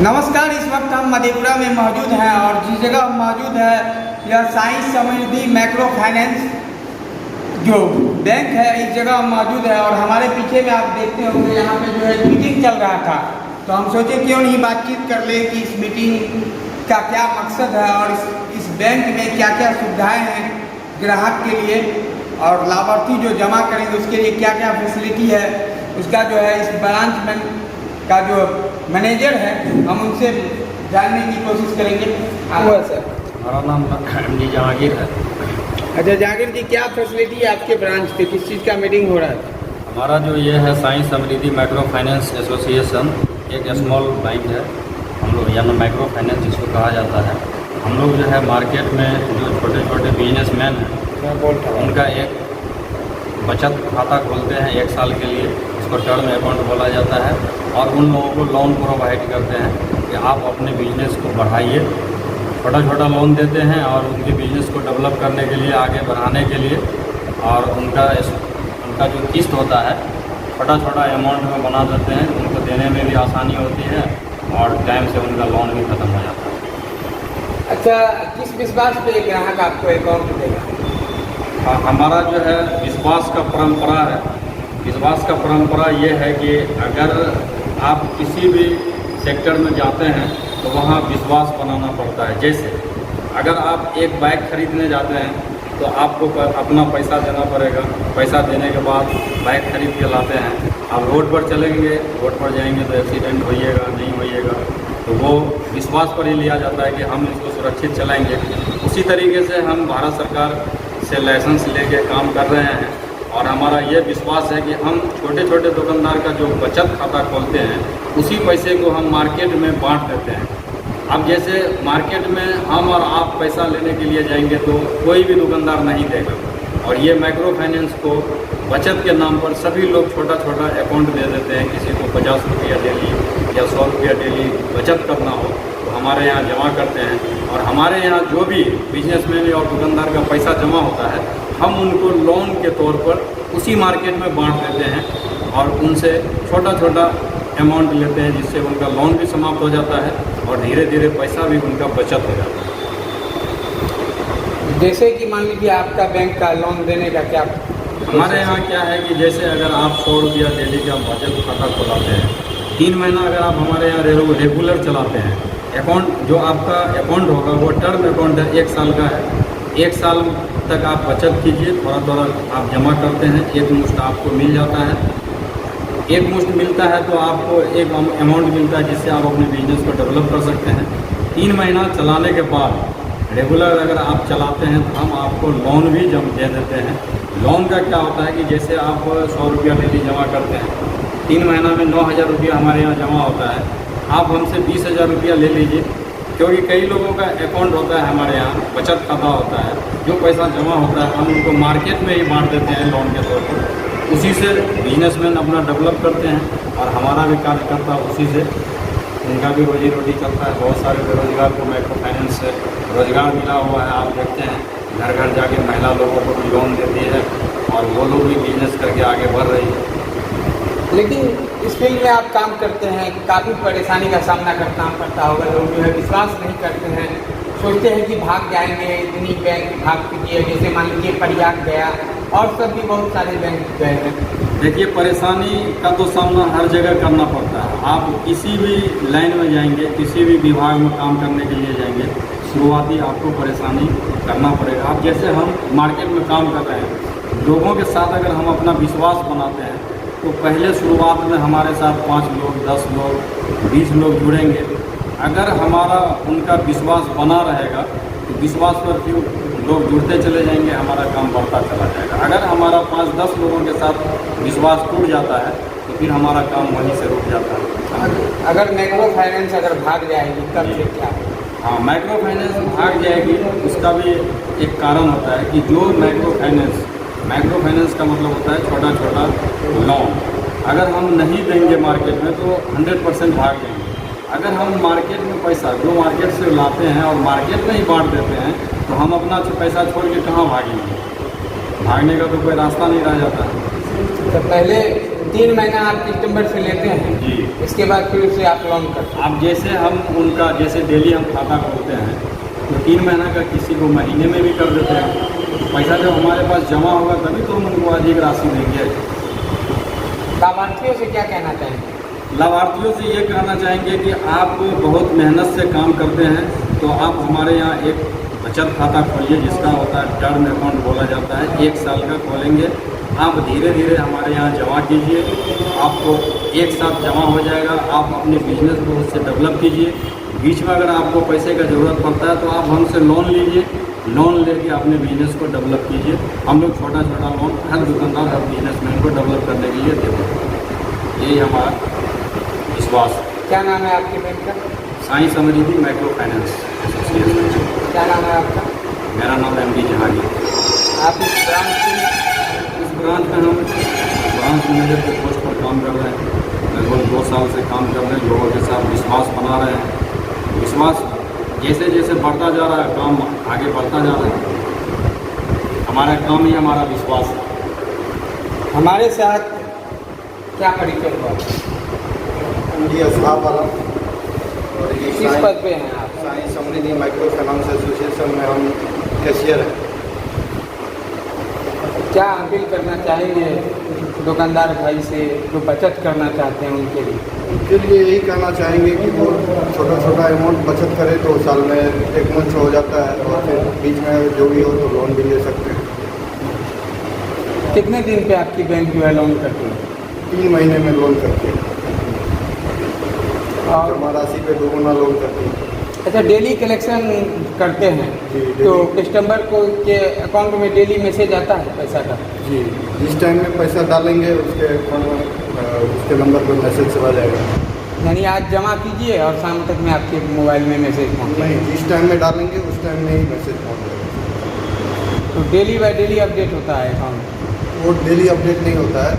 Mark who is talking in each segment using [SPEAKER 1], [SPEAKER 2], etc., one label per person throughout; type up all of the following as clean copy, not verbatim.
[SPEAKER 1] नमस्कार। इस वक्त हम मधेपुरा में मौजूद हैं और जिस जगह हम मौजूद है यह साई समृद्धि माइक्रो फाइनेंस जो बैंक है इस जगह हम मौजूद है और हमारे पीछे में आप देखते होंगे यहाँ पे जो है मीटिंग चल रहा था। तो हम सोचे क्यों नहीं बातचीत कर ले कि इस मीटिंग का क्या मकसद है और इस बैंक में क्या क्या सुविधाएँ हैं ग्राहक के लिए और लाभार्थी जो जमा करेंगे उसके लिए क्या क्या फैसिलिटी है, उसका जो है इस ब्रांच में का जो मैनेजर है हम उनसे जानने की कोशिश करेंगे। हुआ सर,
[SPEAKER 2] हमारा नाम MD जहांगीर है।
[SPEAKER 1] अच्छा जहांगीर जी, क्या फैसिलिटी है आपके ब्रांच पे, किस चीज़ का मीटिंग हो रहा है?
[SPEAKER 2] हमारा जो ये है साई समृद्धि माइक्रो फाइनेंस एसोसिएशन एक स्मॉल बैंक है। हम लोग यानी माइक्रो फाइनेंस जिसको कहा जाता है। हम लोग जो है मार्केट में जो छोटे छोटे बिजनेसमैन हैं उनका एक बचत खाता खोलते हैं 1 साल के लिए, इसको टर्म अकाउंट बोला जाता है, और उन लोगों को लोन प्रोवाइड करते हैं कि आप अपने बिजनेस को बढ़ाइए। छोटा छोटा लोन देते हैं और उनके बिजनेस को डेवलप करने के लिए, आगे बढ़ाने के लिए, और उनका जो किस्त होता है छोटा छोटा अमाउंट में बना देते हैं। उनको देने में भी आसानी होती है और टाइम से उनका लोन भी ख़त्म हो जाता है।
[SPEAKER 1] अच्छा, किस विश्वास पे ग्राहक आपको अकाउंट देगा?
[SPEAKER 2] हमारा जो है विश्वास का परंपरा है। विश्वास का परंपरा ये है कि अगर आप किसी भी सेक्टर में जाते हैं तो वहाँ विश्वास बनाना पड़ता है। जैसे अगर आप एक बाइक खरीदने जाते हैं तो आपको अपना पैसा देना पड़ेगा। पैसा देने के बाद बाइक खरीद के लाते हैं। आप रोड पर चलेंगे, रोड पर जाएंगे तो एक्सीडेंट होइएगा, नहीं होइएगा, तो वो विश्वास पर ही लिया जाता है कि हम इसको सुरक्षित चलाएंगे। उसी तरीके से हम भारत सरकार से लाइसेंस लेके काम कर रहे हैं और हमारा ये विश्वास है कि हम छोटे छोटे दुकानदार का जो बचत खाता खोलते हैं उसी पैसे को हम मार्केट में बांट देते हैं। अब जैसे मार्केट में हम और आप पैसा लेने के लिए जाएंगे तो कोई भी दुकानदार नहीं देगा, और ये माइक्रो फाइनेंस को बचत के नाम पर सभी लोग छोटा छोटा अकाउंट दे देते हैं। किसी को 50 रुपया डेली या 100 रुपया डेली बचत करना हो तो हमारे यहाँ जमा करते हैं, और हमारे यहाँ जो भी बिजनेसमैन और दुकानदार का पैसा जमा होता है हम उनको लोन के तौर पर उसी मार्केट में बांट देते हैं और उनसे छोटा छोटा अमाउंट लेते हैं, जिससे उनका लोन भी समाप्त हो जाता है और धीरे धीरे पैसा भी उनका बचत हो जाता है।
[SPEAKER 1] जैसे कि मान लीजिए आपका बैंक का लोन देने का क्या
[SPEAKER 2] हमारे यहाँ क्या है कि जैसे अगर आप 100 रुपया डेली का बचत खाता खुलाते हैं, 3 महीना अगर आप हमारे यहाँ रेगुलर चलाते हैं, अकाउंट जो आपका अकाउंट होगा वो टर्म अकाउंट है, 1 साल का है। 1 साल तक आप बचत कीजिए, थोड़ा थोड़ा आप जमा करते हैं, एक मुश्त आपको मिल जाता है। एक मुश्त मिलता है तो आपको एक अमाउंट मिलता है जिससे आप अपने बिजनेस को डेवलप कर सकते हैं। 3 महीना चलाने के बाद रेगुलर अगर आप चलाते हैं तो हम आपको लोन भी दे देते हैं। लोन का क्या होता है कि जैसे आप 100 रुपया डेली जमा करते हैं, 3 महीना में 9,000 रुपया हमारे यहाँ जमा होता है। आप हमसे 20,000 रुपया ले लीजिए, क्योंकि कई लोगों का अकाउंट होता है हमारे यहाँ, बचत खाता होता है, जो पैसा जमा होता है हम उनको मार्केट में ही बांट देते हैं लोन के तौर पर। उसी से बिजनेसमैन अपना डेवलप करते हैं और हमारा भी कार्यकर्ता उसी से उनका भी रोजी रोटी चलता है। बहुत सारे बेरोजगार को माइक्रो फाइनेंस से रोजगार मिला हुआ है। आप देखते हैं घर घर जाके महिला लोगों को भी लोन देती है और वो लोग भी बिजनेस करके आगे बढ़ रही है।
[SPEAKER 1] लेकिन इस फील्ड में आप काम करते हैं, काफ़ी परेशानी का सामना करना पड़ता होगा। लोग जो है विश्वास नहीं करते हैं, सोचते हैं कि भाग जाएंगे, इतनी बैंक भाग चुकी है। जैसे मान लीजिए प्रयाग गया और सब भी बहुत सारे बैंक गए हैं।
[SPEAKER 2] देखिए, परेशानी का तो सामना हर जगह करना पड़ता है। आप किसी भी लाइन में जाएंगे, किसी भी विभाग में काम करने के लिए जाएंगे, शुरुआती आपको परेशानी करना पड़ेगा। आप जैसे हम मार्केट में काम कर रहे हैं, लोगों के साथ अगर हम अपना विश्वास बनाते हैं तो पहले शुरुआत में हमारे साथ 5 लोग, 10 लोग, 20 लोग जुड़ेंगे। अगर हमारा उनका विश्वास बना रहेगा तो विश्वास पर फिर लोग जुड़ते चले जाएंगे, हमारा काम बढ़ता चला जाएगा। अगर हमारा 5-10 लोगों के साथ विश्वास टूट जाता है तो फिर हमारा काम वहीं से रुक जाता है।
[SPEAKER 1] अगर माइक्रो फाइनेंस अगर भाग जाएगी तब फिर क्या?
[SPEAKER 2] हाँ, माइक्रो फाइनेंस भाग जाएगी, उसका भी एक कारण होता है कि जो माइक्रो फाइनेंस का मतलब होता है छोटा छोटा लोन। अगर हम नहीं देंगे मार्केट में तो 100% भाग जाएंगे। अगर हम मार्केट में पैसा जो मार्केट से लाते हैं और मार्केट में ही बांट देते हैं तो हम अपना पैसा छोड़ के कहाँ भागेंगे? भागने का तो कोई रास्ता नहीं रह जाता है।
[SPEAKER 1] तो पहले 3 महीना आप सितंबर से लेते हैं
[SPEAKER 2] जी।
[SPEAKER 1] इसके बाद फिर उसे आप लोन करते हैं।
[SPEAKER 2] अब जैसे हम उनका जैसे डेली हम खाता खोलते हैं तो 3 महीना का किसी को महीने में भी कर देते हैं। पैसा जब हमारे पास जमा होगा तभी तो हम उनको अधिक राशि देंगे।
[SPEAKER 1] लाभार्थियों से क्या कहना चाहेंगे?
[SPEAKER 2] लाभार्थियों से ये कहना चाहेंगे कि आप बहुत मेहनत से काम करते हैं तो आप हमारे यहाँ एक बचत खाता खोलिए जिसका होता है टर्म अकाउंट बोला जाता है। 1 साल का खोलेंगे, आप धीरे धीरे हमारे यहाँ जमा कीजिए, आपको एक साथ जमा हो जाएगा। आप अपने बिजनेस को उससे डेवलप कीजिए। बीच में अगर आपको पैसे का ज़रूरत पड़ता है तो आप हमसे लोन लीजिए, लोन लेके अपने बिजनेस को डेवलप कीजिए। हम लोग छोटा छोटा लोन हर दुकानदार हर बिजनेसमैन को डेवलप करने के लिए देते हैं। यही हमारा विश्वास है।
[SPEAKER 1] क्या नाम है आपके बैंक का?
[SPEAKER 2] साईं समृद्धि माइक्रो फाइनेंस एसोसिएशन।
[SPEAKER 1] क्या नाम है आपका?
[SPEAKER 2] मेरा नाम MD जहांगीर।
[SPEAKER 1] आप इस ब्रांच की
[SPEAKER 2] इस ब्रांच में हम ब्रांच मैनेजर के पोस्ट पर काम कर रहे हैं। लगभग 2 साल से काम कर रहे हैं। लोगों के साथ विश्वास बना रहे हैं। विश्वास जैसे जैसे बढ़ता जा रहा है, काम आगे बढ़ता जा रहा है। हमारा काम ही हमारा विश्वास है।
[SPEAKER 1] हमारे साथ क्या परिचय हुआ?
[SPEAKER 3] MD असहाब आलम और ये
[SPEAKER 1] किस पद पे हैं आप?
[SPEAKER 3] साईं समृद्धि माइक्रो फाइनेंस एसोसिएशन में हम कैशियर हैं।
[SPEAKER 1] क्या अपील करना चाहेंगे दुकानदार भाई से जो बचत करना चाहते हैं उनके लिए?
[SPEAKER 3] उनके लिए यही कहना चाहेंगे कि वो छोटा छोटा अमाउंट बचत करे तो साल में 1 मंथ हो जाता है और फिर बीच में जो भी हो तो लोन भी ले सकते हैं।
[SPEAKER 1] कितने दिन पे आपकी बैंक जो है लोन करती है?
[SPEAKER 3] 3 महीने में लोन करती है।
[SPEAKER 1] और
[SPEAKER 3] जमा राशि पे 2 गुना लोन करती है।
[SPEAKER 1] अच्छा, डेली कलेक्शन करते हैं
[SPEAKER 3] जी,
[SPEAKER 1] तो
[SPEAKER 3] डेली।
[SPEAKER 1] कस्टमर को के अकाउंट में डेली मैसेज आता है पैसा का?
[SPEAKER 3] जी, जिस टाइम में पैसा डालेंगे उसके अकाउंट में उसके नंबर पर मैसेज चला जाएगा।
[SPEAKER 1] यानी आज जमा कीजिए और शाम तक में आपके मोबाइल में मैसेज पहुँचेगा?
[SPEAKER 3] नहीं, जिस टाइम में डालेंगे उस टाइम में ही मैसेज पहुँच जाएगा।
[SPEAKER 1] तो डेली बाय डेली अपडेट होता है अकाउंट?
[SPEAKER 3] वो डेली अपडेट नहीं होता है।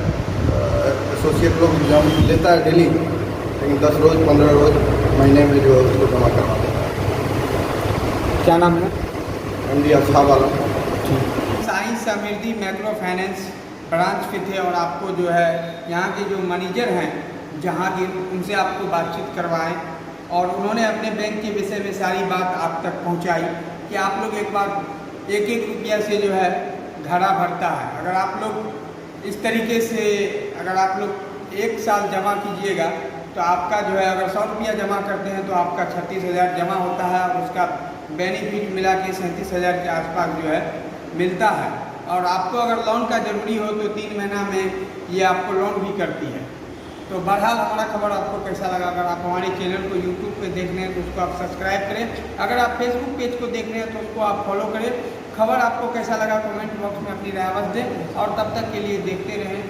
[SPEAKER 3] एसोसिएट लोग जम लेता है डेली, लेकिन 10 रोज़ 15 रोज़ महीने में जो है उसको जमा करवा देता है।
[SPEAKER 1] क्या नाम है?
[SPEAKER 3] MD असहाब आलम।
[SPEAKER 1] साईं समृद्धि माइक्रो फाइनेंस ब्रांच के थे और आपको जो है यहाँ के जो मैनेजर हैं जहांगीर, उनसे आपको बातचीत करवाएं और उन्होंने अपने बैंक के विषय में सारी बात आप तक पहुँचाई कि आप लोग एक बार 1-1 रुपया से जो है घड़ा भरता है। अगर आप लोग इस तरीके से अगर आप लोग 1 साल जमा कीजिएगा तो आपका जो है अगर 100 रुपया जमा करते हैं तो आपका 36,000 जमा होता है और उसका बेनिफिट मिला के 37,000 के आसपास जो है मिलता है। और आपको अगर लोन का ज़रूरी हो तो 3 महीना में ये आपको लोन भी करती है। तो बहरहाल हमारा खबर आपको कैसा लगा? अगर आप हमारे चैनल को YouTube पे देख रहे हैं तो उसको आप सब्सक्राइब करें। अगर आप Facebook पेज को देख रहे हैं तो उसको आप फॉलो करें। खबर आपको कैसा लगा कमेंट बॉक्स में अपनी राय दें और तब तक के लिए देखते रहें